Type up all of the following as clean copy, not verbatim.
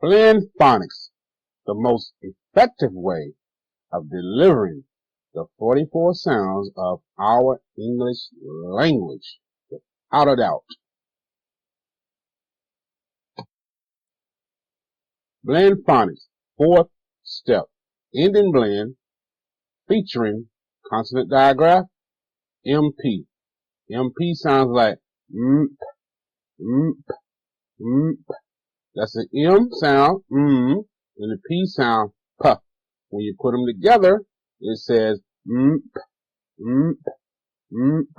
Blend phonics, the most effective way of delivering the 44 sounds of our English language, without a doubt. Blend phonics, fourth step. Ending blend, featuring consonant digraph, MP. MP sounds like mp, mp, mp. That's an M sound, and the P sound, p. When you put them together, it says mp, mp, mp.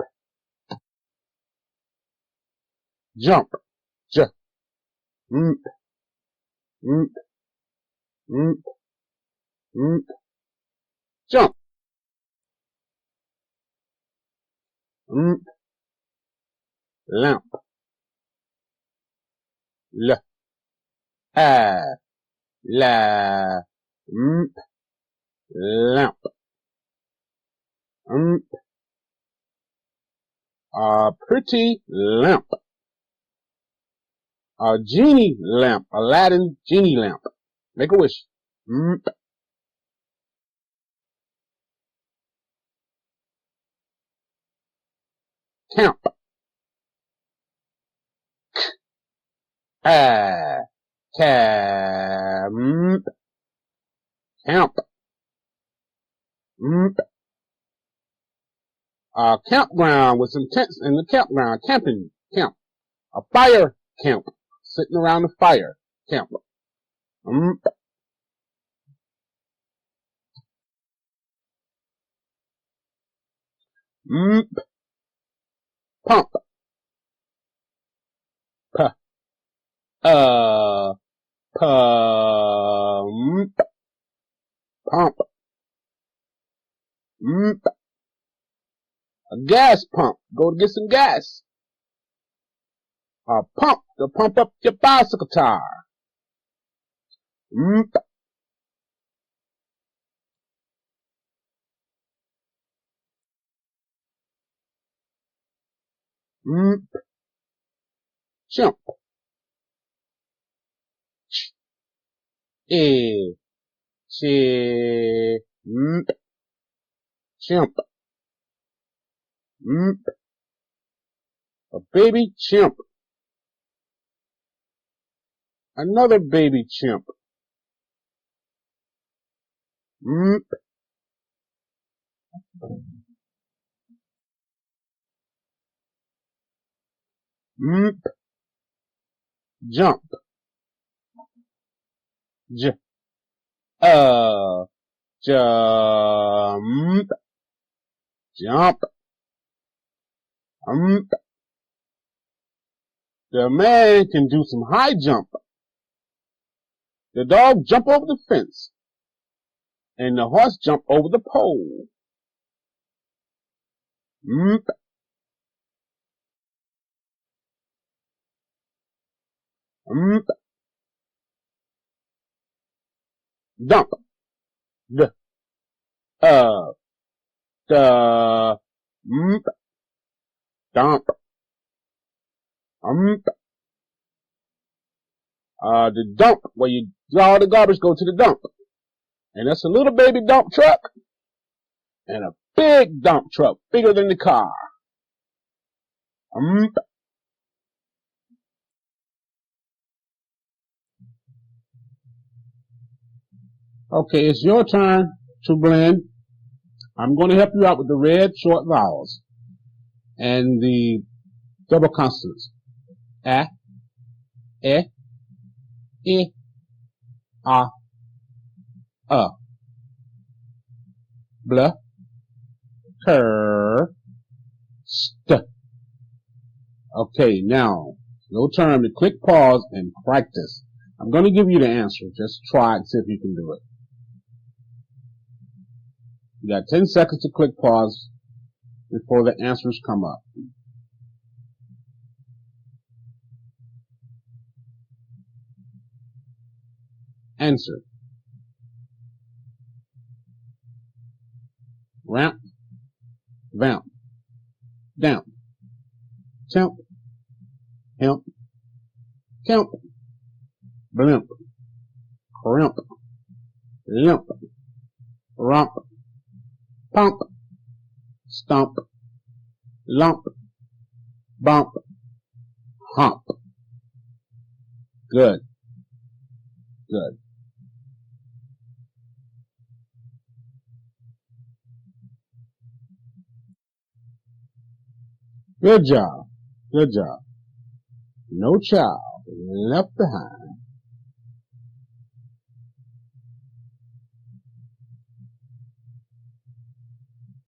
Jump, j, mp, mp, mp, mp. Jump, mp. Lamp, l, a, la, mp. Lamp, mp. A pretty lamp. A genie lamp, Aladdin genie lamp. Make a wish. Mp. Camp. Camp. Camp. Mp. A campground with some tents in the campground. Camping. Camp. A fire camp. Sitting around the fire. Camp. Mp. Mp. Pump. P. Pump. Pump. Mp. A gas pump. Go to get some gas. A pump to pump up your bicycle tire. Mp. Mp. Chimp. Chimp. Chimp. Mp. A baby chimp. Another baby chimp. Mp. Mp. Jump. J. Jump. Jump. The man can do some high jump. The dog jump over the fence. And the horse jump over the pole. Mp. Mp. Dump. D. Mp. Dump. The dump, where you all the garbage go to the dump. And that's a little baby dump truck and a big dump truck, bigger than the car. Okay, it's your turn to blend. I'm going to help you out with the red short vowels and the double consonants. A, E, I, A. Bl, Ker, St. Okay, now, your turn to click pause and practice. I'm going to give you the answer. Just try it, see if you can do it. You got 10 seconds to click pause before the answers come up. Answer. Ramp, vamp, damp, temp, hemp, kemp, blimp, crimp, limp, rump, pump, stump, lump, bump, hump. Good, good. Good job, good job. No child left behind.